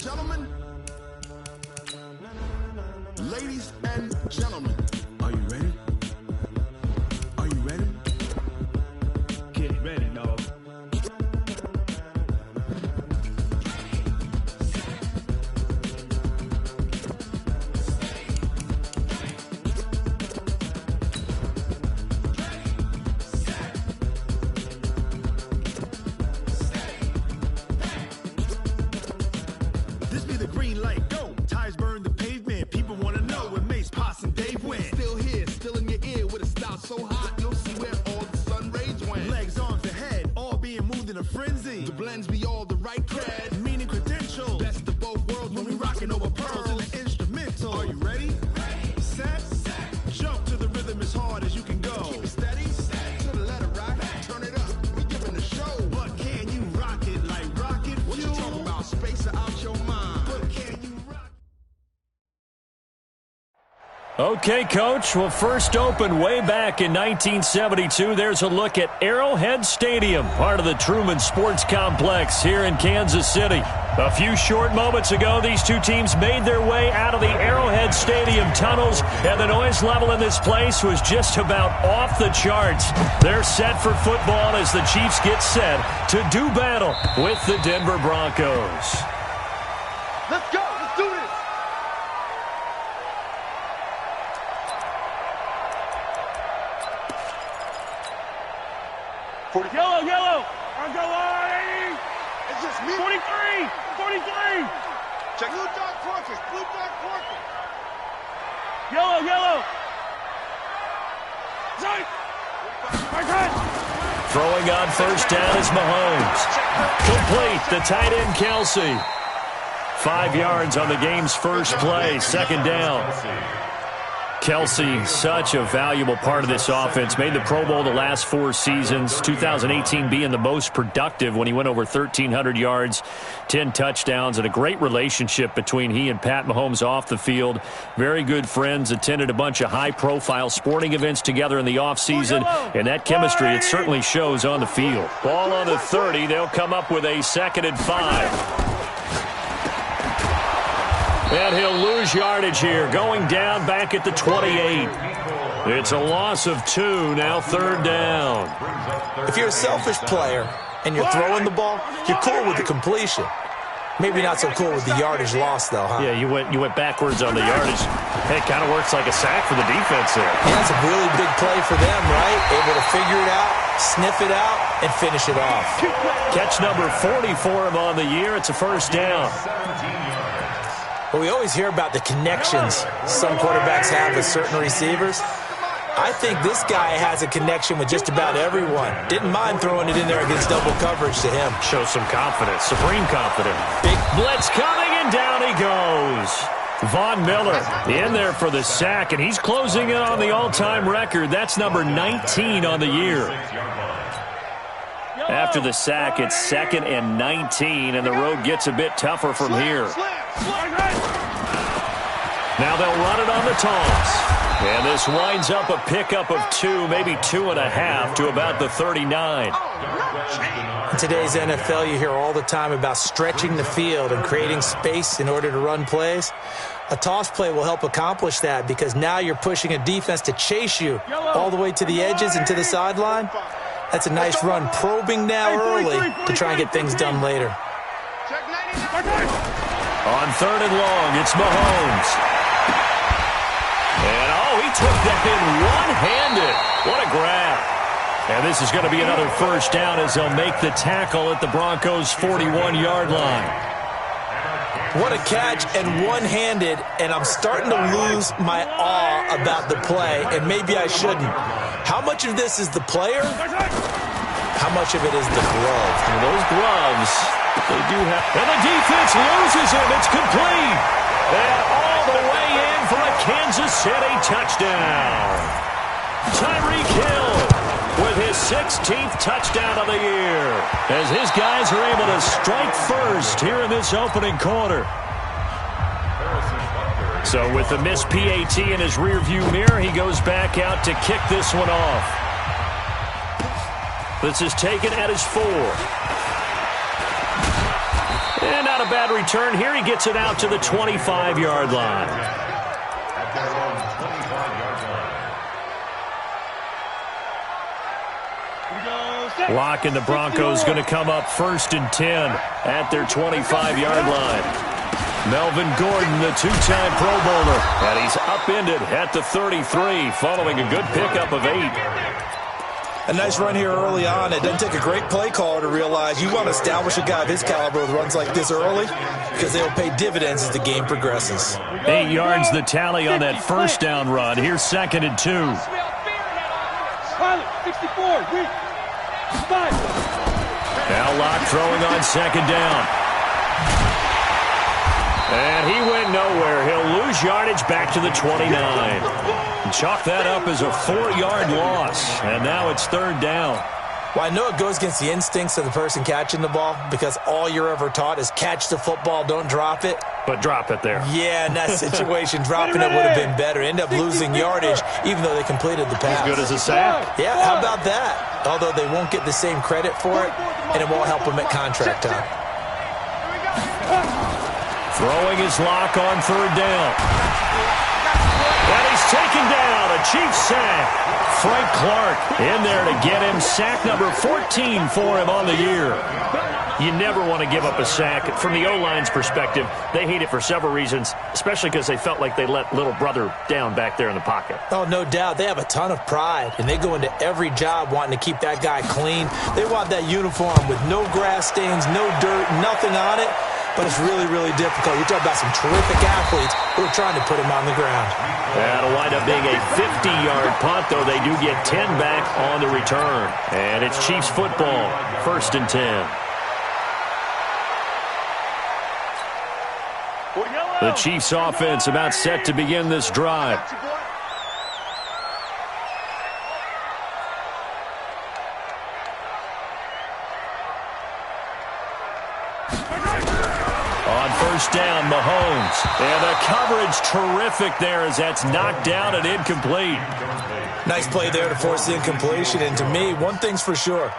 gentlemen, ladies and gentlemen, are you ready? Are you ready? Get ready, dog. This be the green light, go. Tires burn the pavement. People want to know where Mace, Poss, and Dave went. Still here, still in your ear with a style so hot, you'll see where all the sun rays went. Legs, arms, and head, all being moved in a frenzy. The blends be all the right cred, meaning credentials. Best of both worlds when we rocking over pearls in the instrumental. Are you ready? Set, jump to the rhythm as hard as you can go. Keep it steady, to the letter right. Turn it up, we giving the show. But can you rock it like rocket fuel? What you talking about? Space out your mind. But can you rock? Okay, Coach. Well, first opened way back in 1972. There's a look at Arrowhead Stadium, part of the Truman Sports Complex here in Kansas City. A few short moments ago, these two teams made their way out of the Arrowhead Stadium tunnels, and the noise level in this place was just about off the charts. They're set for football as the Chiefs get set to do battle with the Denver Broncos. Let's go. Let's do this. Yellow, yellow. I'll go on. It's just me. 43. 43. Check. Blue dot corpus. Blue dot corpus. Yellow, yellow. Sorry. Throwing on first down is Mahomes. Complete, the tight end Kelsey. 5 yards on the game's first play, second down. Kelsey, such a valuable part of this offense. Made the Pro Bowl the last 4 seasons. 2018 being the most productive when he went over 1,300 yards, 10 touchdowns, and a great relationship between he and Pat Mahomes off the field. Very good friends, attended a bunch of high-profile sporting events together in the offseason, and that chemistry, it certainly shows on the field. Ball on the 30. They'll come up with a 2nd and 5. And he'll lose yardage here, going down back at the 28. It's a loss of 2, now 3rd down. If you're a selfish player and you're throwing the ball, you're cool with the completion. Maybe not so cool with the yardage loss, though, huh? Yeah, you went backwards on the yardage. Hey, it kind of works like a sack for the defense there. Yeah, it's a really big play for them, right? Able to figure it out, sniff it out, and finish it off. Catch number 40 for him on the year. It's a first down. Well, we always hear about the connections some quarterbacks have with certain receivers. I think this guy has a connection with just about everyone. Didn't mind throwing it in there against double coverage to him. Shows some confidence, supreme confidence. Big blitz coming, and down he goes. Von Miller in there for the sack, and he's closing in on the all-time record. That's number 19 on the year. After the sack, it's 2nd and 19, and the road gets a bit tougher from here. Now they'll run it on the toss. And this winds up a pickup of 2, maybe 2.5 to about the 39. In today's NFL, you hear all the time about stretching the field and creating space in order to run plays. A toss play will help accomplish that because now you're pushing a defense to chase you all the way to the edges and to the sideline. That's a nice run, probing now early to try and get things done later. On 3rd and long, it's Mahomes. And, he took that in one-handed. What a grab. And this is going to be another first down as they'll make the tackle at the Broncos' 41-yard line. What a catch and one-handed, and I'm starting to lose my awe about the play, and maybe I shouldn't. How much of this is the player? How much of it is the glove? And those gloves, they do have. And the defense loses him. It's complete. And all the way in for a Kansas City touchdown. Tyreek Hill with his 16th touchdown of the year as his guys are able to strike first here in this opening quarter. So with the missed PAT in his rearview mirror, he goes back out to kick this one off. This is taken at his 4. And out of bad return here. He gets it out to the 25-yard line. Lock and the Broncos going to come up 1st and 10 at their 25-yard line. Melvin Gordon, the two-time Pro Bowler, and he's upended at the 33 following a good pickup of 8. A nice run here early on. It doesn't take a great play caller to realize you want to establish a guy of his caliber with runs like this early because they'll pay dividends as the game progresses. 8 yards the tally on that first down run. Here's 2nd and 2. 64, Now Locke throwing on 2nd down. And he went nowhere. He'll lose yardage back to the 29. And chalk that up as a 4-yard loss. And now it's 3rd down. Well, I know it goes against the instincts of the person catching the ball because all you're ever taught is catch the football, don't drop it. But drop it there. Yeah, in that situation, dropping it would have been better. End up losing yardage even though they completed the pass. As good as a sack. Yeah, how about that? Although they won't get the same credit for it, and it won't help them at contract time. Throwing his Lock on 3rd down. And he's taken down. A Chiefs sack. Frank Clark in there to get him. Sack number 14 for him on the year. You never want to give up a sack. From the O-line's perspective, they hate it for several reasons, especially because they felt like they let little brother down back there in the pocket. Oh, no doubt. They have a ton of pride, and they go into every job wanting to keep that guy clean. They want that uniform with no grass stains, no dirt, nothing on it. But it's really, really difficult. You're talking about some terrific athletes who are trying to put him on the ground. That'll wind up being a 50-yard punt, though they do get 10 back on the return. And it's Chiefs football, 1st and 10. The Chiefs offense about set to begin this drive. On 1st down, Mahomes. And the coverage terrific there as that's knocked down and incomplete. Nice play there to force the incompletion. And to me, one thing's for sure.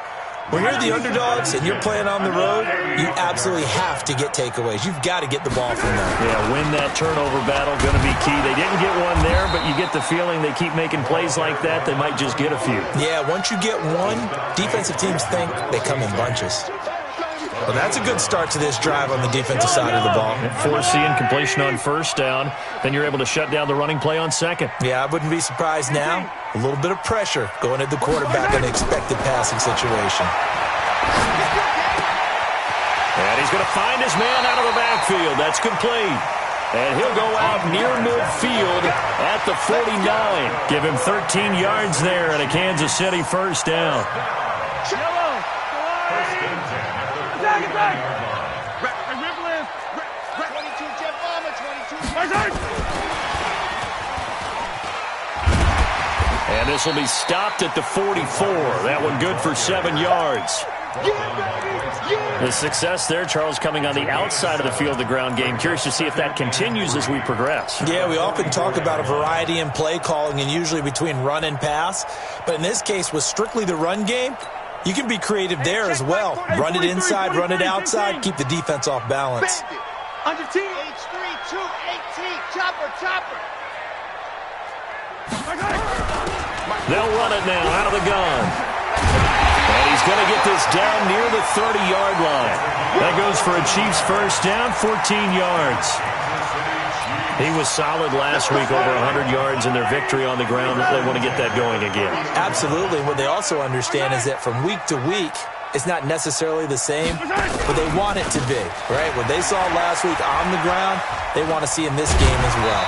When you're the underdogs and you're playing on the road, you absolutely have to get takeaways. You've got to get the ball from them. Yeah, win that turnover battle, going to be key. They didn't get one there, but you get the feeling they keep making plays like that, they might just get a few. Yeah, once you get one, defensive teams think they come in bunches. Well, that's a good start to this drive on the defensive side of the ball. Force the incompletion on 1st down. Then you're able to shut down the running play on 2nd. Yeah, I wouldn't be surprised now. A little bit of pressure going at the quarterback in an expected passing situation. And he's going to find his man out of the backfield. That's complete. And he'll go out near midfield at the 49. Give him 13 yards there and a Kansas City 1st down. And this will be stopped at the 44. That one good for 7 yards. The success there, Charles, coming on the outside of the field, the ground game. Curious to see if that continues as we progress. Yeah, we often talk about a variety in play calling and usually between run and pass. But in this case, with strictly the run game, you can be creative there as well. Run it inside, run it outside, keep the defense off balance. Under T. H3, 2, 18, chopper. They'll run it now out of the gun. And he's going to get this down near the 30-yard line. That goes for a Chiefs 1st down, 14 yards. He was solid last week, over 100 yards in their victory on the ground. They want to get that going again. Absolutely. What they also understand is that from week to week, it's not necessarily the same, but they want it to be, right? What they saw last week on the ground, they want to see in this game as well.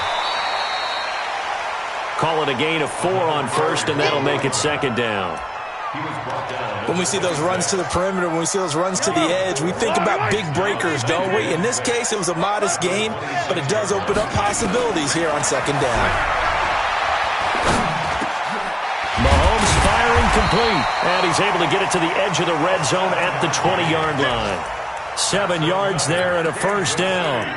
Call it a gain of 4 on 1st, and that'll make it 2nd down. When we see those runs to the perimeter, when we see those runs to the edge, we think about big breakers, don't we? In this case, it was a modest gain, but it does open up possibilities here on 2nd down. Mahomes firing complete, and he's able to get it to the edge of the red zone at the 20-yard line. 7 yards there and a 1st down.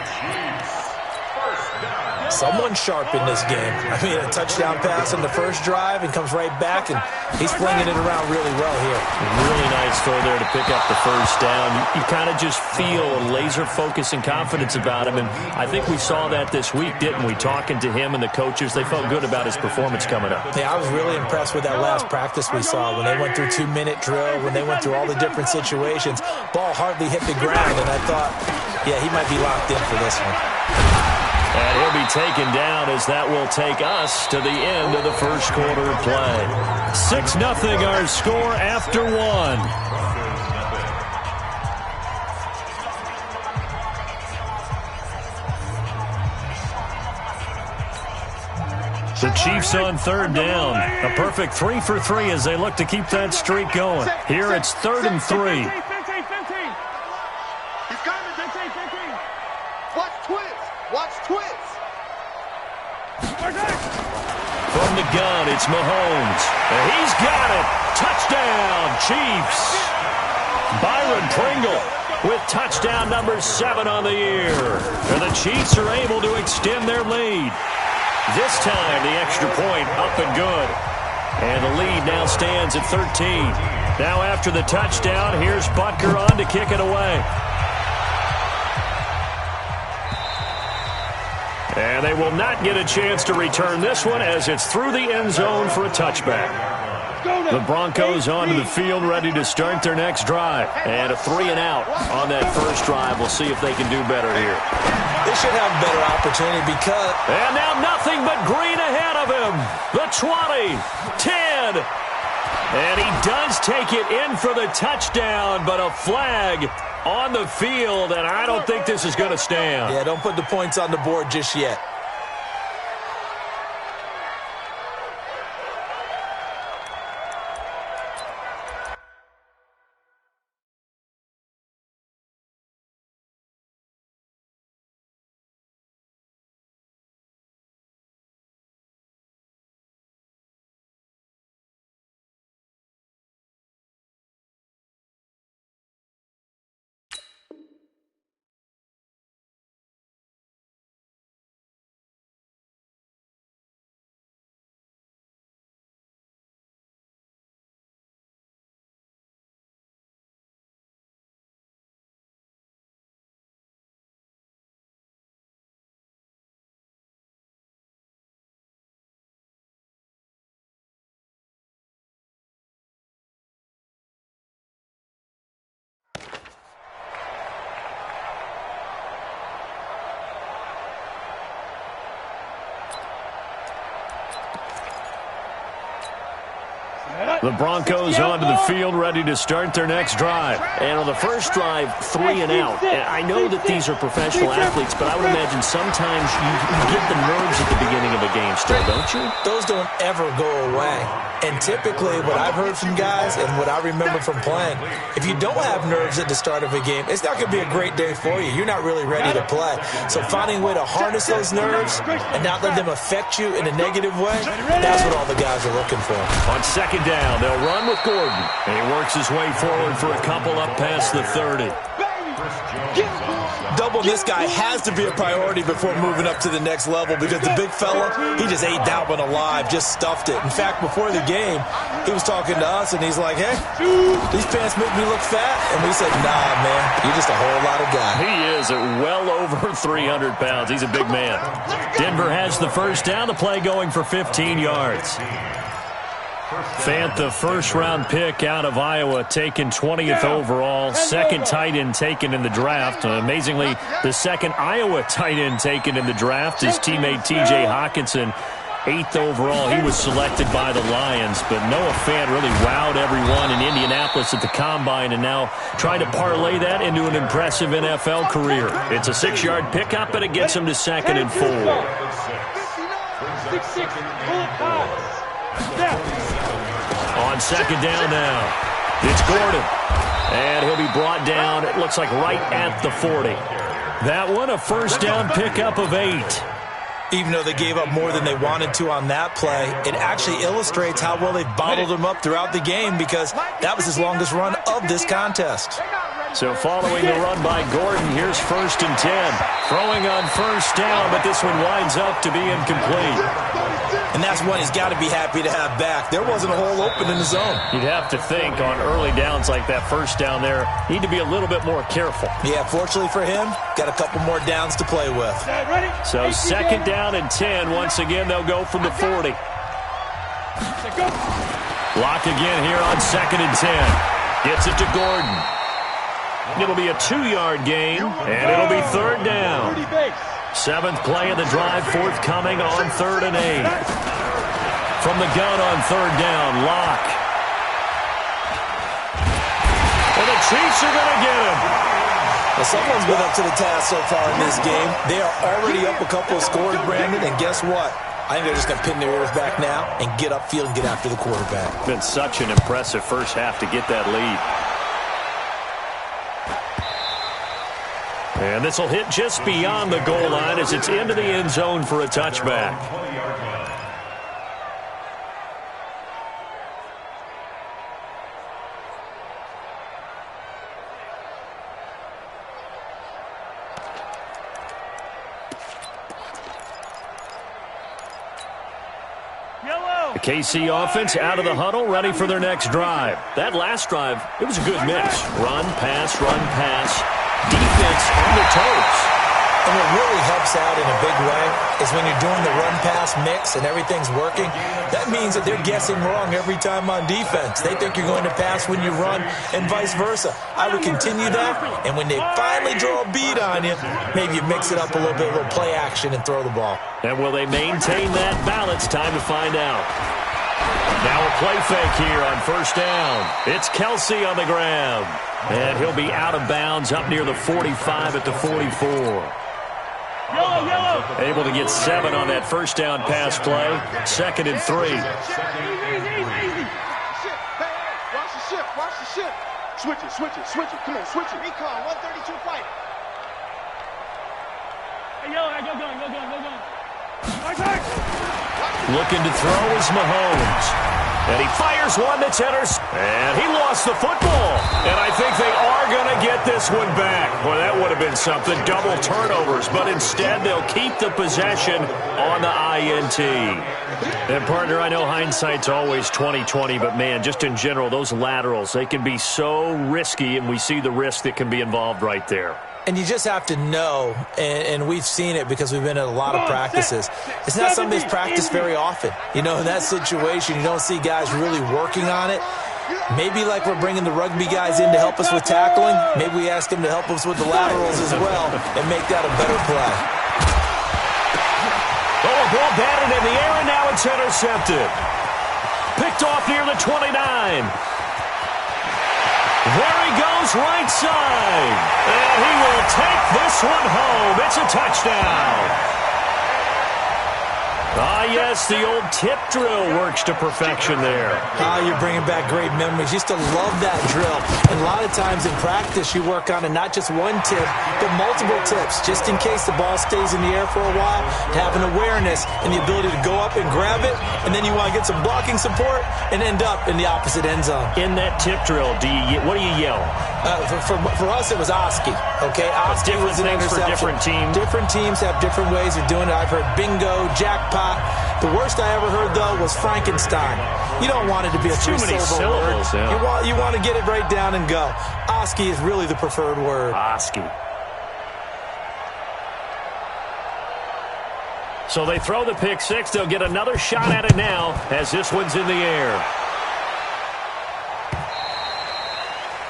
Someone's sharp in this game. I mean, a touchdown pass on the first drive and comes right back, and he's flinging it around really well here. Really nice throw there to pick up the first down. You kind of just feel a laser focus and confidence about him, and I think we saw that this week, didn't we? Talking to him and the coaches, they felt good about his performance coming up. Yeah, I was really impressed with that last practice we saw when they went through 2-minute drill, when they went through all the different situations. Ball hardly hit the ground, and I thought, yeah, he might be locked in for this one. And he'll be taken down as that will take us to the end of the first quarter play. 6-0 our score after one. The Chiefs on third down. A perfect 3 for 3 as they look to keep that streak going. Here it's 3rd and 3. 15. He's coming. 15. Watch twins. Watch twins. From the gun, it's Mahomes. And he's got it. Touchdown, Chiefs. Byron Pringle with touchdown number 7 on the year. And the Chiefs are able to extend their lead. This time, the extra point up and good. And the lead now stands at 13. Now after the touchdown, here's Butker on to kick it away. And they will not get a chance to return this one as it's through the end zone for a touchback. The Broncos onto the field ready to start their next drive. And a 3-and-out on that first drive. We'll see if they can do better here. They should have a better opportunity because... And now nothing but green ahead of him. The 20, 10. And he does take it in for the touchdown, but a flag on the field, and I don't think this is going to stand. Yeah, don't put the points on the board just yet. The Broncos onto the field ready to start their next drive. And on the first drive, 3-and-out. I know that these are professional athletes, but I would imagine sometimes you get the nerves at the beginning of a game still, don't you? Those don't ever go away. And typically what I've heard from guys and what I remember from playing, if you don't have nerves at the start of a game, it's not going to be a great day for you. You're not really ready to play. So finding a way to harness those nerves and not let them affect you in a negative way, that's what all the guys are looking for. On second down, they'll run with Gordon. And he works his way forward for a couple up past the 30. Double this guy has to be a priority before moving up to the next level because the big fella, he just ate that one alive, just stuffed it. In fact, before the game, he was talking to us, and he's like, hey, these pants make me look fat. And we said, nah, man, you're just a whole lot of guy. He is at well over 300 pounds. He's a big man. Denver has the first down, the play going for 15 yards. Fant, the first-round pick out of Iowa, taken 20th overall, second tight end taken in the draft. Amazingly, the second Iowa tight end taken in the draft is teammate T.J. Hawkinson, 8th overall. He was selected by the Lions, but Noah Fant really wowed everyone in Indianapolis at the Combine and now trying to parlay that into an impressive NFL career. It's a 6-yard pickup, and it gets him to 2nd and 4. 6-6, pull it pass. On second down now, it's Gordon. And he'll be brought down, it looks like right at the 40. That one, a first down pickup of 8. Even though they gave up more than they wanted to on that play, it actually illustrates how well they've bottled him up throughout the game because that was his longest run of this contest. So following the run by Gordon, here's 1st and 10. Throwing on 1st down, but this one winds up to be incomplete. And that's one he's got to be happy to have back. There wasn't a hole open in the zone. You'd have to think on early downs like that 1st down there, need to be a little bit more careful. Yeah, fortunately for him, got a couple more downs to play with. So 2nd down and 10. Once again, they'll go from the 40. Lock again here on 2nd and 10. Gets it to Gordon. It'll be a 2-yard gain, and it'll be 3rd down. 7th play of the drive, forthcoming on 3rd and 8. From the gun on 3rd down, Lock. And the Chiefs are going to get him. Well, someone's been up to the task so far in this game. They are already up a couple of scores, Brandon, and guess what? I think they're just going to pin their ears back now and get upfield and get after the quarterback. Been such an impressive first half to get that lead. And this will hit just beyond the goal line as it's into the end zone for a touchback. The KC offense out of the huddle, ready for their next drive. That last drive, it was a good mix. Run, pass, defense on their toes. And what really helps out in a big way is when you're doing the run-pass mix and everything's working, that means that they're guessing wrong every time on defense. They think you're going to pass when you run and vice versa. I would continue that, and when they finally draw a bead on you, maybe you mix it up a little bit, a little play action, and throw the ball. And will they maintain that balance? Time to find out. Now a play fake here on 1st down. It's Kelsey on the ground. And he'll be out of bounds up near the 45 at the 44. Able to get 7 on that 1st down pass play. 2nd and 3. Easy. Watch the ship. Switch it. Come on, switch it. Recon, 132 fight. Hey, go going. Looking to throw is Mahomes. And he fires one that's enters. And he lost the football. And I think they are going to get this one back. Well, that would have been something. Double turnovers. But instead, they'll keep the possession on the INT. And, partner, I know hindsight's always 20/20. But, man, just in general, those laterals, they can be so risky. And we see the risk that can be involved right there. And you just have to know, and we've seen it because we've been at a lot of practices. It's not something that's practiced very often. You know, in that situation, you don't see guys really working on it. Maybe like we're bringing the rugby guys in to help us with tackling, maybe we ask them to help us with the laterals as well and make that a better play. Oh, a ball batted in the air, and now it's intercepted. Picked off near the 29. There he goes, right side. And he will take this one home. It's a touchdown. Ah, yes, the old tip drill works to perfection there. You're bringing back great memories. Used to love that drill. And a lot of times in practice, you work on it, not just one tip, but multiple tips, just in case the ball stays in the air for a while, to have an awareness and the ability to go up and grab it, and then you want to get some blocking support and end up in the opposite end zone. In that tip drill, what do you yell? For us, it was Oski. Okay, Oski was an interception. For different teams. Different teams have different ways of doing it. I've heard bingo, jackpot. The worst I ever heard, though, was Frankenstein. You don't want it to be a three-syllable word. Yeah. You want to get it right down and go. Oski is really the preferred word. Oski. So they throw the pick six. They'll get another shot at it now as this one's in the air.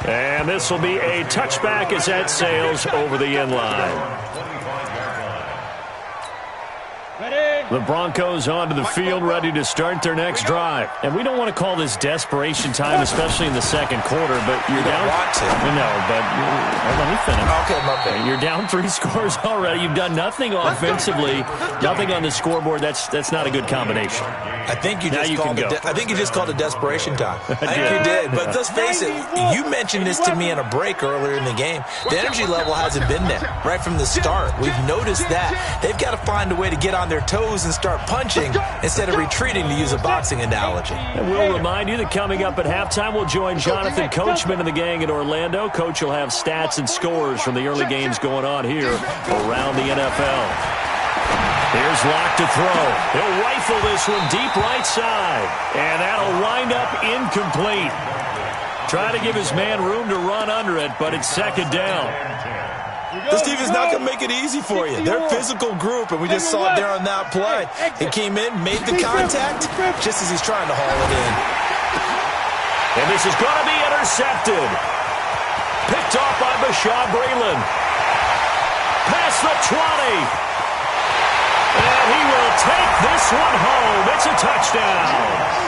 And this will be a touchback as that sails over the end line. The Broncos onto the field, ready to start their next drive. And we don't want to call this desperation time, especially in the second quarter, but you're down. Want to. No, but let me finish. Okay, my bad. You're down 3 scores already. You've done nothing offensively, nothing on the scoreboard. That's not a good combination. I think you just called it desperation time. I think you did. But let's face it, you mentioned this to me in a break earlier in the game. The energy level hasn't been there right from the start. We've noticed that. They've got to find a way to get on their toes moves and start punching instead of retreating, to use a boxing analogy. And we'll remind you that coming up at halftime, we'll join Jonathan Coachman and the gang in Orlando. Coach will have stats and scores from the early games going on here around the NFL. Here's Locke to throw. He'll rifle this one deep right side. And that'll wind up incomplete. Try to give his man room to run under it, but it's second down. This defense is not going to make it easy for you. They're a physical group, and we just saw it there on that play. He came in, made the contact, just as he's trying to haul it in. And this is going to be intercepted. Picked off by Bashaud Breeland. Past the 20. And he will take this one home. It's a touchdown.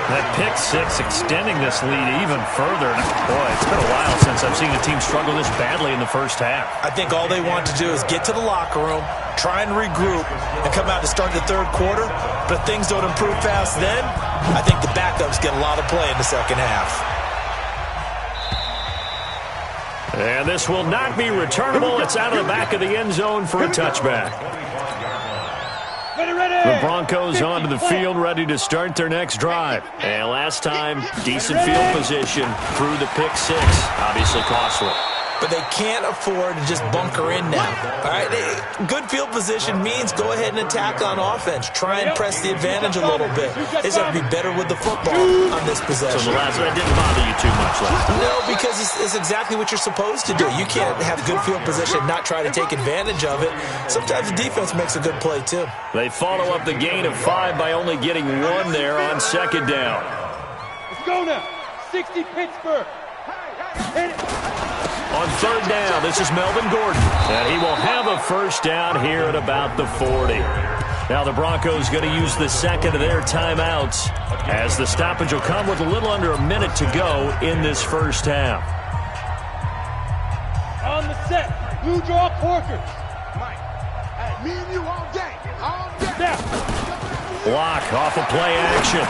That pick six extending this lead even further. Boy, it's been a while since I've seen a team struggle this badly in the first half. I think all they want to do is get to the locker room, try and regroup, and come out to start the third quarter. But if things don't improve fast then, I think the backups get a lot of play in the second half. And this will not be returnable. It's out of the back of the end zone for a touchback. The Broncos onto the field, ready to start their next drive. And last time, decent field position through the pick six. Obviously costly. But they can't afford to just bunker in now. All right, good field position means go ahead and attack on offense. Try and press the advantage a little bit. They just have to be better with the football on this possession. So the last that didn't bother you too much last time. No, because it's exactly what you're supposed to do. You can't have good field position and not try to take advantage of it. Sometimes the defense makes a good play, too. They follow up the gain of 5 by only getting 1 there on second down. Let's go now. 60 Pittsburgh. Hit it. On third down, this is Melvin Gordon. And he will have a first down here at about the 40. Now the Broncos going to use the second of their timeouts as the stoppage will come with a little under a minute to go in this first half. On the set, blue draw Corkers. Mike, hey, me and you all day. All day. Now. Block off of play action.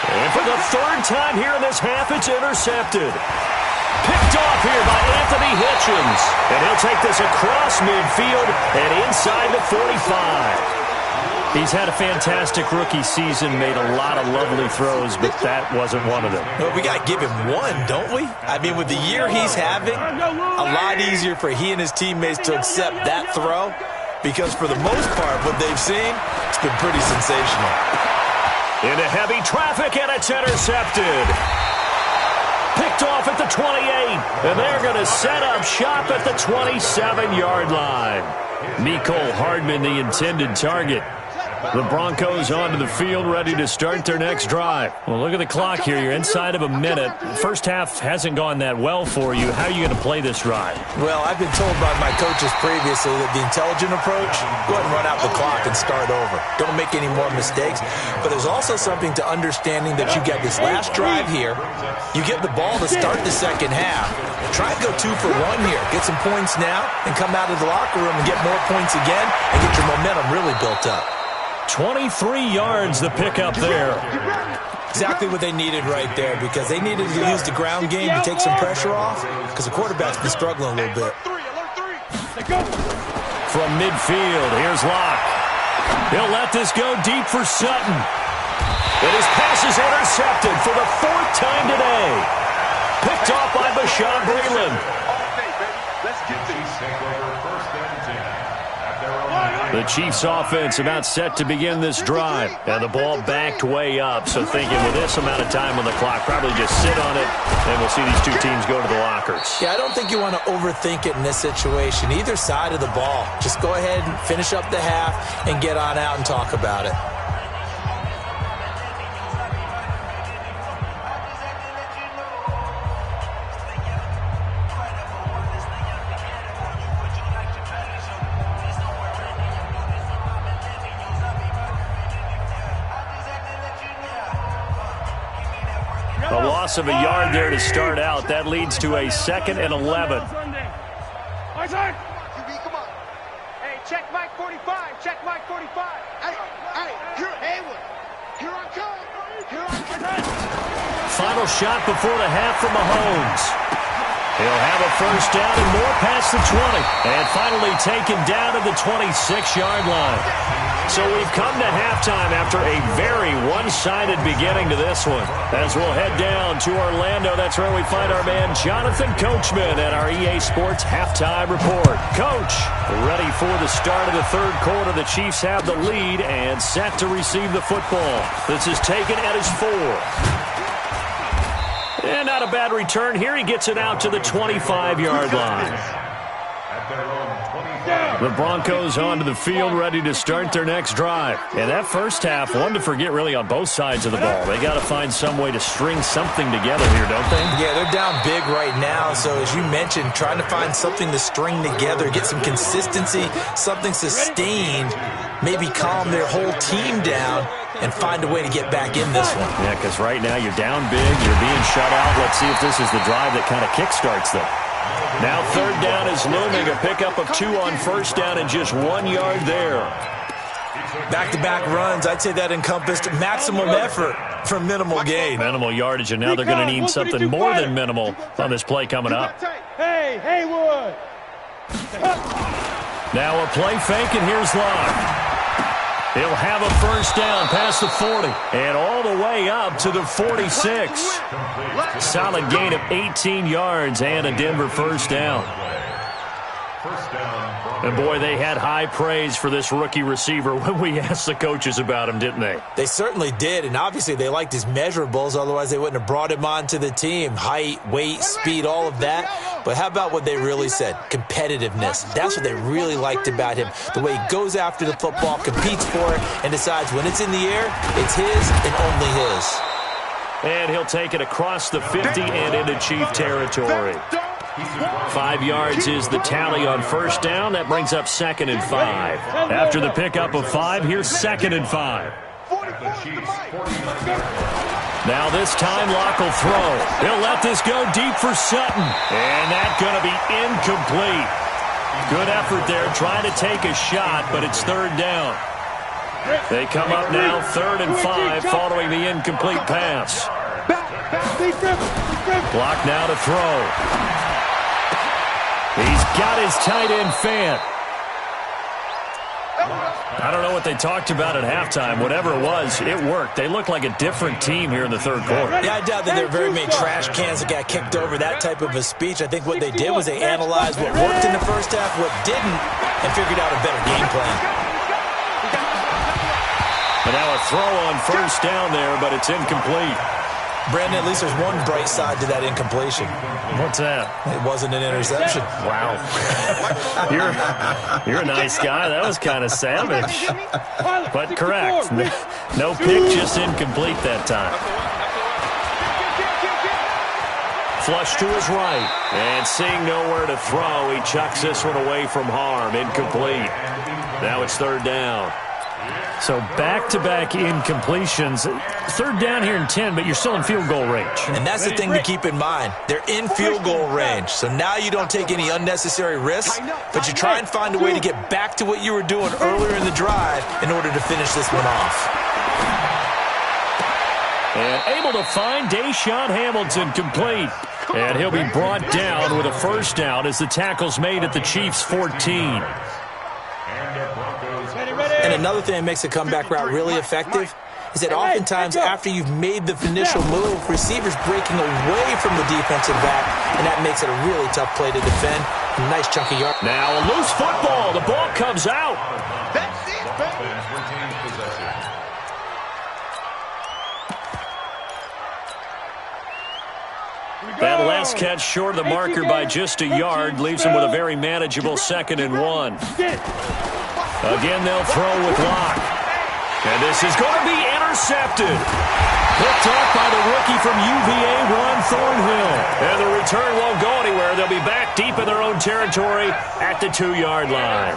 And for the third time here in this half, it's intercepted. Picked off here by Anthony Hitchens. And he'll take this across midfield and inside the 45. He's had a fantastic rookie season, made a lot of lovely throws, but that wasn't one of them. Well, we got to give him one, don't we? I mean, with the year he's having, a lot easier for he and his teammates to accept that throw because for the most part, what they've seen, it's been pretty sensational. Into heavy traffic, and it's intercepted. Picked off at the 28, and they're going to set up shop at the 27-yard line. Mecole Hardman, the intended target. The Broncos onto the field, ready to start their next drive. Well, look at the clock here. You're inside of a minute. First half hasn't gone that well for you. How are you going to play this drive? Well, I've been told by my coaches previously that the intelligent approach, go ahead and run out the clock and start over. Don't make any more mistakes. But there's also something to understanding that you get this last drive here. You get the ball to start the second half. Try and go 2 for 1 here. Get some points now and come out of the locker room and get more points again and get your momentum really built up. 23 yards the pickup there. Exactly what they needed right there because they needed to use the ground game to take some pressure off because the quarterback's been struggling a little bit. From midfield, here's Locke. He'll let this go deep for Sutton. And his pass is intercepted for the 4th time today. Picked off by Bashaud Breeland. Let's get this. The Chiefs offense about set to begin this drive. And the ball backed way up. So thinking with this amount of time on the clock, probably just sit on it. And we'll see these two teams go to the lockers. Yeah, I don't think you want to overthink it in this situation. Either side of the ball. Just go ahead and finish up the half and get on out and talk about it. A loss of a yard there to start out. That leads to a 2nd and 11. Come on. Hey, check Mike 45. Check Mike 45. Hey, here, Haywood. Here I come. Here I come. Final shot before the half from Mahomes. He'll have a first down and more past the 20. And finally taken down at the 26-yard line. So we've come to halftime after a very one-sided beginning to this one. As we'll head down to Orlando, that's where we find our man Jonathan Coachman at our EA Sports Halftime Report. Coach, ready for the start of the third quarter. The Chiefs have the lead and set to receive the football. This is taken at his 4. And not a bad return here. He gets it out to the 25-yard line. The Broncos onto the field, ready to start their next drive. And that first half, one to forget really on both sides of the ball. They got to find some way to string something together here, don't they? Yeah, they're down big right now. So as you mentioned, trying to find something to string together, get some consistency, something sustained, maybe calm their whole team down and find a way to get back in this one. Yeah, because right now you're down big, you're being shut out. Let's see if this is the drive that kind of kickstarts them. Now third down is looming, a pickup of 2 on first down and just 1 yard there. Back-to-back runs, I'd say that encompassed maximum effort for minimal gain. Minimal yardage, and now they're going to need something more than minimal on this play coming up. Hey, Haywood! Now a play fake, and here's Locke. He'll have a first down past the 40 and all the way up to the 46. Solid gain of 18 yards and a Denver first down. And, boy, they had high praise for this rookie receiver when we asked the coaches about him, didn't they? They certainly did, and obviously they liked his measurables. Otherwise, they wouldn't have brought him onto the team. Height, weight, speed, all of that. But how about what they really said? Competitiveness. That's what they really liked about him. The way he goes after the football, competes for it, and decides when it's in the air, it's his and only his. And he'll take it across the 50 and into Chief territory. 5 yards is the tally on first down. That brings up 2nd and 5. After the pickup of 5, here's 2nd and 5. Now this time Locke will throw. He'll let this go deep for Sutton. And that's going to be incomplete. Good effort there trying to take a shot, but it's third down. They come up now 3rd and 5 following the incomplete pass. Block now to throw. He's got his tight end fan. I don't know what they talked about at halftime. Whatever it was, it worked. They look like a different team here in the third quarter. Yeah, I doubt that there were very many trash cans that got kicked over, that type of a speech. I think what they did was they analyzed what worked in the first half, what didn't, and figured out a better game plan. And now a throw on first down there, but it's incomplete. Brandon, at least there's one bright side to that incompletion. What's that? It wasn't an interception. Wow. You're a nice guy. That was kind of savage. But correct. No pick, just incomplete that time. Flush to his right. And seeing nowhere to throw, he chucks this one away from harm. Incomplete. Now it's third down. So back-to-back incompletions. Third down here in 10, but you're still in field goal range. And that's the thing to keep in mind. They're in field goal range. So now you don't take any unnecessary risks, but you try and find a way to get back to what you were doing earlier in the drive in order to finish this one off. And able to find Deshaun Hamilton complete. And he'll be brought down with a first down as the tackle's made at the Chiefs' 14. And another thing that makes a comeback route really effective is that oftentimes after you've made the initial move, receivers breaking away from the defensive back, and that makes it a really tough play to defend. A nice chunky yard. Now a loose football. The ball comes out. That's it, baby. That last catch short of the marker by just a yard leaves him with a very manageable 2nd and 1. Again, they'll throw with Locke. And this is going to be intercepted. Picked off by the rookie from UVA, Ron Thornhill. And the return won't go anywhere. They'll be back deep in their own territory at the 2-yard line.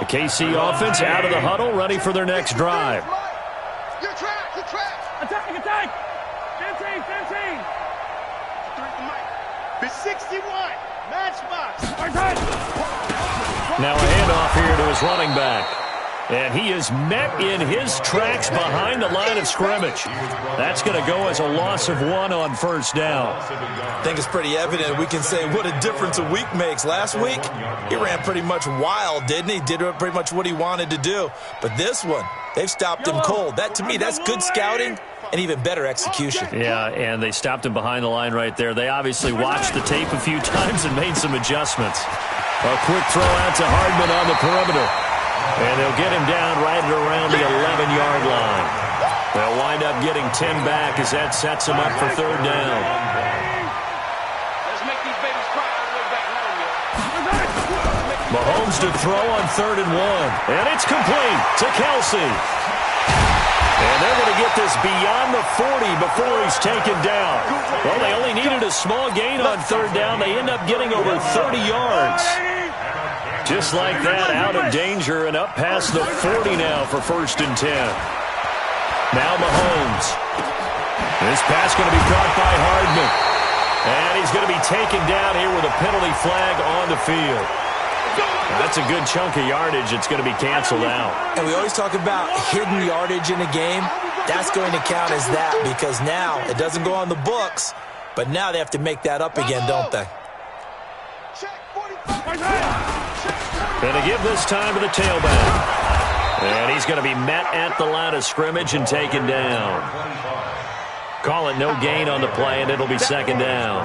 The KC offense out of the huddle, ready for their next drive. You're trapped. You're trapped. Attack. 15. The 61. Matchbox. Now a handoff here to his running back. And he is met in his tracks behind the line of scrimmage. That's going to go as a loss of 1 on first down. I think it's pretty evident. We can say what a difference a week makes. Last week, he ran pretty much wild, didn't he? Did pretty much what he wanted to do. But this one, they've stopped him cold. That, to me, that's good scouting and even better execution. Yeah, and they stopped him behind the line right there. They obviously watched the tape a few times and made some adjustments. A quick throw out to Hardman on the perimeter. And they'll get him down right at around the 11-yard line. They'll wind up getting 10 back as that sets them up for third down. Let's make these babies cry all the way back home, Mahomes to throw on 3rd and 1. And it's complete to Kelsey. And they're going to get this beyond the 40 before he's taken down. Well, they only needed a small gain on 3rd down. They end up getting over 30 yards. Just like that, out of danger and up past the 40 now for 1st and 10. Now Mahomes. This pass going to be caught by Hardman. And he's going to be taken down here with a penalty flag on the field. That's a good chunk of yardage. It's going to be canceled out. And we always talk about hidden yardage in a game. That's going to count as that because now it doesn't go on the books, but now they have to make that up again, don't they? Going to give this time to the tailback. And he's going to be met at the line of scrimmage and taken down. Call it no gain on the play, and it'll be 2nd down.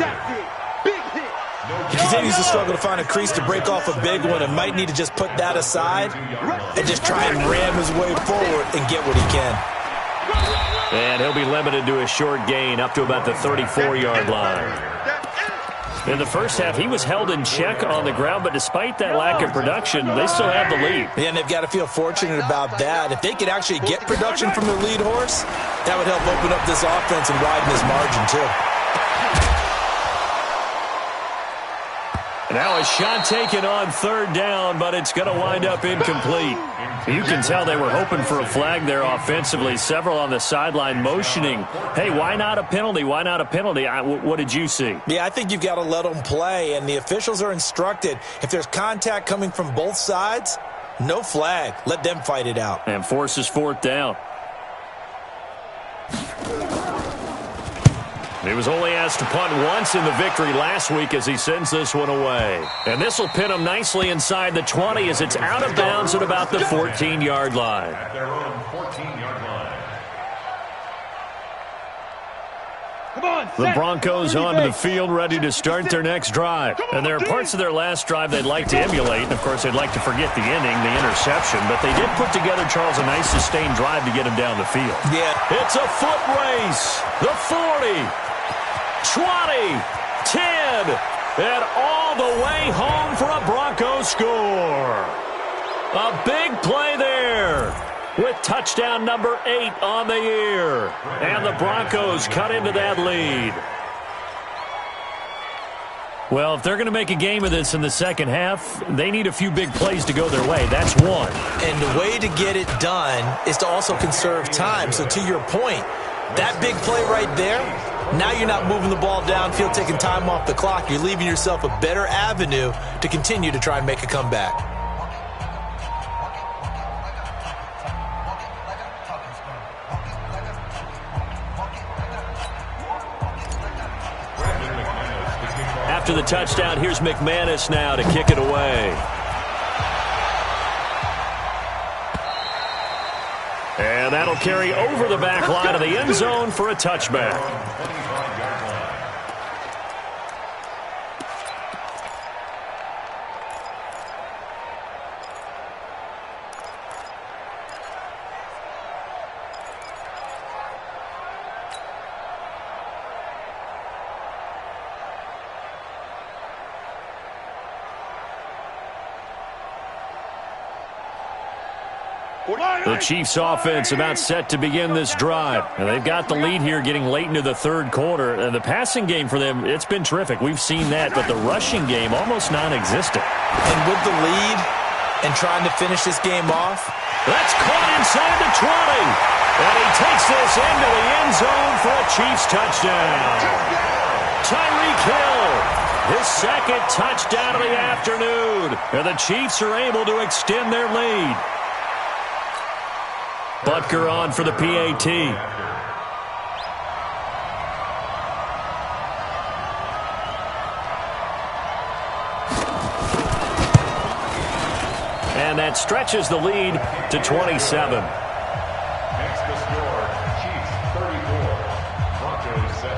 He continues to struggle to find a crease to break off a big one and might need to just put that aside and just try and ram his way forward and get what he can. And he'll be limited to a short gain up to about the 34-yard line. In the first half, he was held in check on the ground, but despite that lack of production, they still have the lead. Yeah, and they've got to feel fortunate about that. If they could actually get production from their lead horse, that would help open up this offense and widen his margin, too. Now a shot taken on 3rd down, but it's going to wind up incomplete. You can tell they were hoping for a flag there offensively. Several on the sideline motioning, hey, why not a penalty? Why not a penalty? What did you see? Yeah, I think you've got to let them play, and the officials are instructed. If there's contact coming from both sides, no flag. Let them fight it out. And forces 4th down. He was only asked to punt once in the victory last week as he sends this one away. And this will pin him nicely inside the 20 as it's out of bounds at about the 14-yard line. At their own 14-yard line. The Broncos onto the field ready to start their next drive. And there are parts of their last drive they'd like to emulate. And, of course, they'd like to forget the inning, the interception. But they did put together, Charles, a nice sustained drive to get him down the field. Yeah. It's a foot race. The 40. 20, 10, and all the way home for a Broncos score. A big play there with touchdown number 8 on the year. And the Broncos cut into that lead. Well, if they're going to make a game of this in the second half, they need a few big plays to go their way. That's one. And the way to get it done is to also conserve time. So to your point, that big play right there, now you're not moving the ball downfield, taking time off the clock. You're leaving yourself a better avenue to continue to try and make a comeback. After the touchdown, here's McManus now to kick it away. And that'll carry over the back line of the end zone for a touchback. The Chiefs offense about set to begin this drive. And they've got the lead here getting late into the 3rd quarter. And the passing game for them, it's been terrific. We've seen that, but the rushing game almost non-existent. And with the lead and trying to finish this game off. That's caught inside the 20. And he takes this into the end zone for a Chiefs touchdown. Tyreek Hill, his 2nd touchdown of the afternoon. And the Chiefs are able to extend their lead. Butker on for the PAT. And that stretches the lead to 27. Next to score, Chiefs 34, Broncos 7.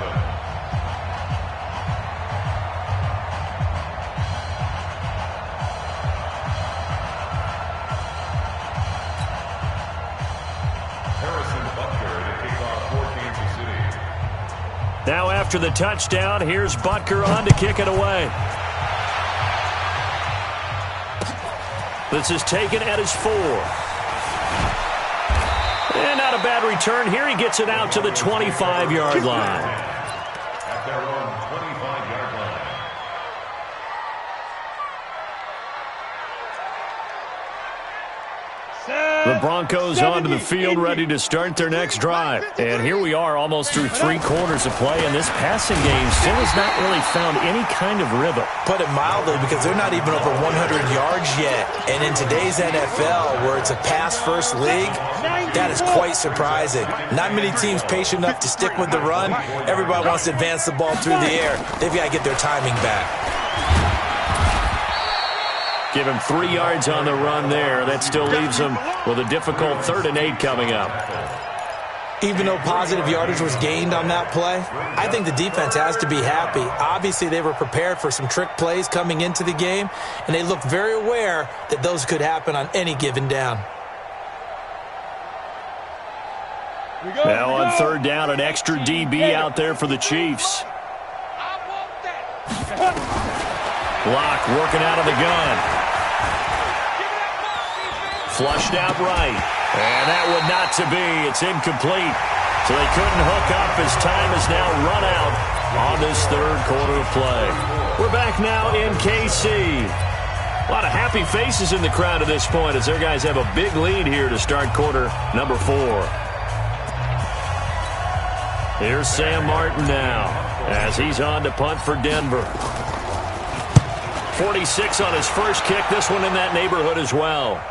Harrison Butker to kick off for Kansas City. Now after the touchdown, here's Butker on to kick it away. This is taken at his 4. And not a bad return here. He gets it out to the 25-yard line. At their own 25-yard line. The Broncos onto the field, ready to start their next drive. And here we are almost through 3 quarters of play, and this passing game still has not really found any kind of rhythm. Put it mildly, because they're not even over 100 yards yet. And in today's NFL, where it's a pass-first league, that is quite surprising. Not many teams patient enough to stick with the run. Everybody wants to advance the ball through the air. They've got to get their timing back. Give him 3 yards on the run there. That still leaves him with a difficult 3rd and 8 coming up. Even though positive yardage was gained on that play, I think the defense has to be happy. Obviously, they were prepared for some trick plays coming into the game, and they looked very aware that those could happen on any given down. Now on 3rd down, an extra DB out there for the Chiefs. Block working out of the gun. Flushed out right. And that would not to be. It's incomplete. So they couldn't hook up as time is now run out on this 3rd quarter of play. We're back now in KC. A lot of happy faces in the crowd at this point as their guys have a big lead here to start quarter number 4. Here's Sam Martin now as he's on to punt for Denver. 46 on his first kick. This one in that neighborhood as well.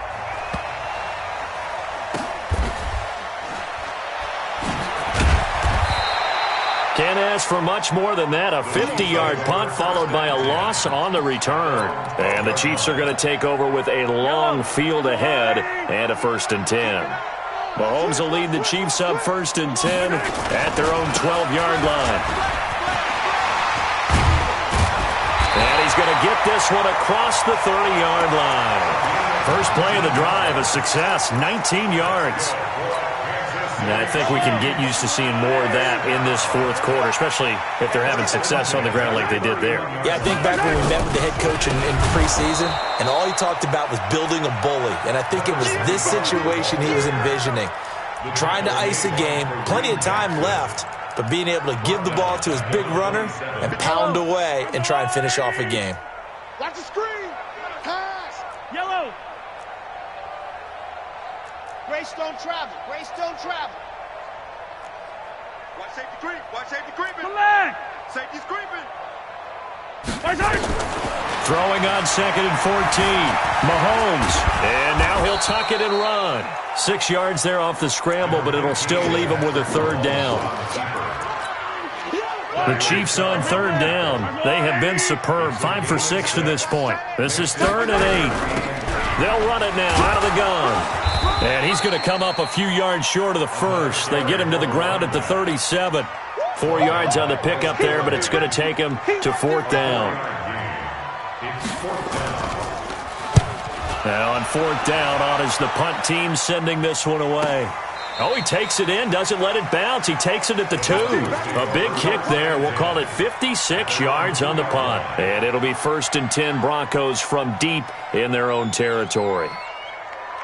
Can't ask for much more than that. A 50-yard punt followed by a loss on the return. And the Chiefs are going to take over with a long field ahead and a 1st and 10. Mahomes will lead the Chiefs up 1st and 10 at their own 12-yard line. And he's going to get this one across the 30-yard line. First play of the drive, a success, 19 yards. And I think we can get used to seeing more of that in this 4th quarter, especially if they're having success on the ground like they did there. Yeah, I think back when we met with the head coach in preseason, and all he talked about was building a bully. And I think it was this situation he was envisioning. Trying to ice a game, plenty of time left, but being able to give the ball to his big runner and pound away and try and finish off a game. Watch the screen. Pass. Yellow. Greystone travel. Greystone travel. Watch safety creep. Watch safety creeping. Black. Safety's creeping. Throwing on 2nd and 14. Mahomes. And now he'll tuck it and run. 6 yards there off the scramble, but it'll still leave him with a 3rd down. The Chiefs on 3rd down. They have been superb. 5 for 6 to this point. This is 3rd and 8. They'll run it now out of the gun. And he's going to come up a few yards short of the 1st. They get him to the ground at the 37. 4 yards on the pickup there, but it's going to take him to 4th down. Now on 4th down, on is the punt team sending this one away. Oh, he takes it in, doesn't let it bounce. He takes it at the 2. A big kick there. We'll call it 56 yards on the punt. And it'll be 1st and 10 Broncos from deep in their own territory.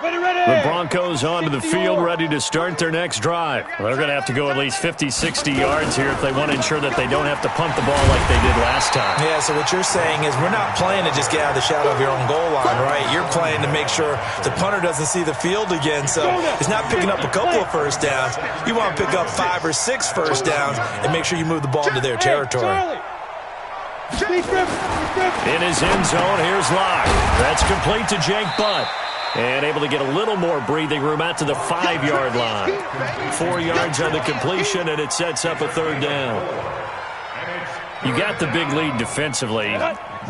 The Broncos onto the field, ready to start their next drive. Well, they're going to have to go at least 50, 60 yards here if they want to ensure that they don't have to punt the ball like they did last time. Yeah, so what you're saying is we're not playing to just get out of the shadow of your own goal line, right? You're playing to make sure the punter doesn't see the field again. So it's not picking up a couple of 1st downs. You want to pick up 5 or 6 1st downs and make sure you move the ball into their territory. In his end zone, here's Locke. That's complete to Jake Butt. And able to get a little more breathing room out to the 5-yard line. 4 yards on the completion, and it sets up a third down. You got the big lead defensively.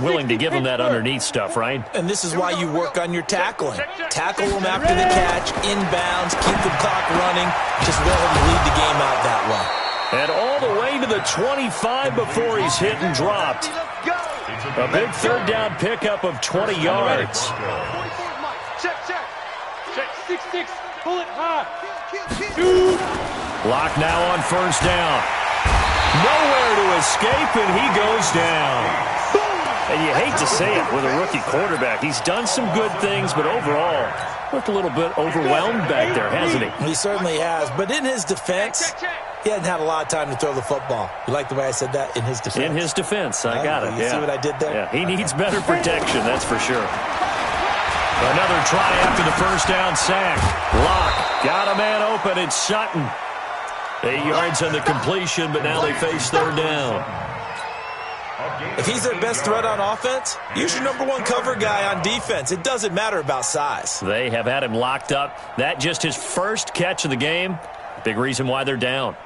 Willing to give them that underneath stuff, right? And this is why you work on your tackling. Tackle them after the catch, inbounds, keep the clock running. Just let him lead the game out that way. And all the way to the 25 before he's hit and dropped. A big third down pickup of 20 yards. Check. 6-6, pull it high. 2. Lock now on first down. Nowhere to escape, and he goes down. And you hate to say it with a rookie quarterback. He's done some good things, but overall, looked a little bit overwhelmed back there, hasn't he? He certainly has. But in his defense, he hasn't had a lot of time to throw the football. You like the way I said that? In his defense. In his defense. I got it. You see what I did there? Yeah, he needs better protection, that's for sure. Another try after the first down sack. Lock. Got a man open. It's Sutton. 8 yards on the completion, but now they face third down. If he's their best threat on offense, use your #1 cover guy on defense. It doesn't matter about size. They have had him locked up. That just his first catch of the game. Big reason why they're down.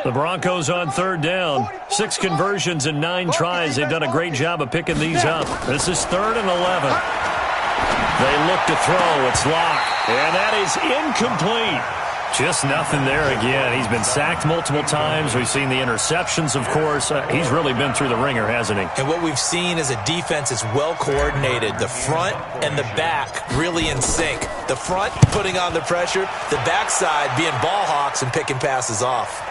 The Broncos on third down. 6 conversions and 9 tries. They've done a great job of picking these up. This is 3rd and 11. They look to throw. It's Lock. And that is incomplete. Just nothing there again. He's been sacked multiple times. We've seen the interceptions, of course. He's really been through the ringer, hasn't he? And what we've seen is a defense is well coordinated. The front and the back really in sync. The front putting on the pressure. The backside being ball hawks and picking passes off.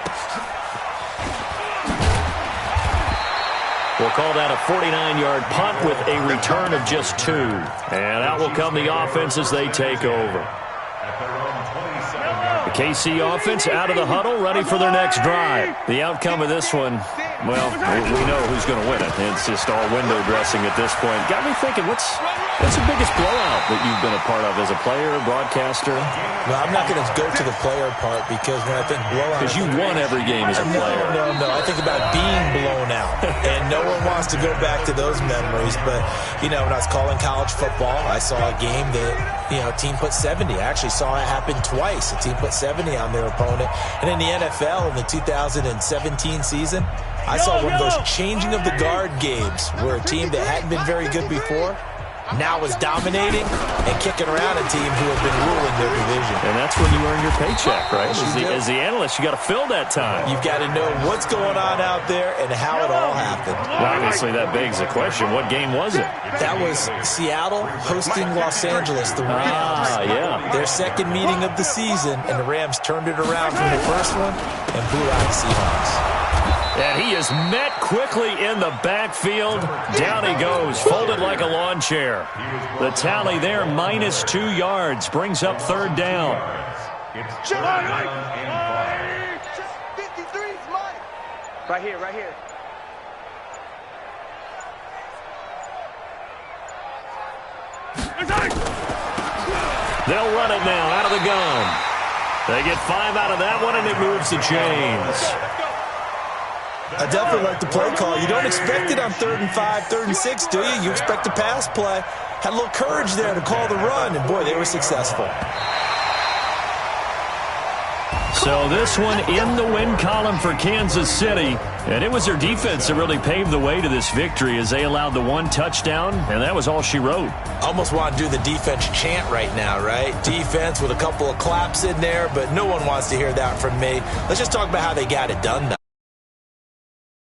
We'll call that a 49-yard punt with a return of just 2. And out will come the offense as they take over. The KC offense out of the huddle, ready for their next drive. The outcome of this one, well, we know who's going to win it. It's just all window dressing at this point. Got me thinking, what's the biggest blowout that you've been a part of as a player, broadcaster? Well, I'm not going to go to the player part because when I think blowout... Because you won every game as a player. No. I think about being blown out. And no one wants to go back to those memories. But, when I was calling college football, I saw a game that, a team put 70. I actually saw it happen twice. A team put 70 on their opponent. And in the NFL in the 2017 season, I saw one of those changing of the guard games where a team that hadn't been very good before now is dominating and kicking around a team who have been ruling their division. And that's when you earn your paycheck, right? As the analyst, you got to fill that time. You've got to know what's going on out there and how it all happened. Well, obviously, that begs the question, what game was it? That was Seattle hosting Los Angeles, the Rams. Yeah. Their second meeting of the season, and the Rams turned it around from the first one and blew out the Seahawks. And he is met quickly in the backfield. Down he goes, folded like a lawn chair. The tally there, -2 yards, brings up third down. Right here. They'll run it now out of the gun. They get 5 out of that one, and it moves the chains. I definitely like the play call. You don't expect it on 3rd and 5, 3rd and 6, do you? You expect a pass play. Had a little courage there to call the run, and boy, they were successful. So this one in the win column for Kansas City. And it was their defense that really paved the way to this victory as they allowed the 1 touchdown, and that was all she wrote. Almost want to do the defense chant right now, right? Defense with a couple of claps in there, but no one wants to hear that from me. Let's just talk about how they got it done, though.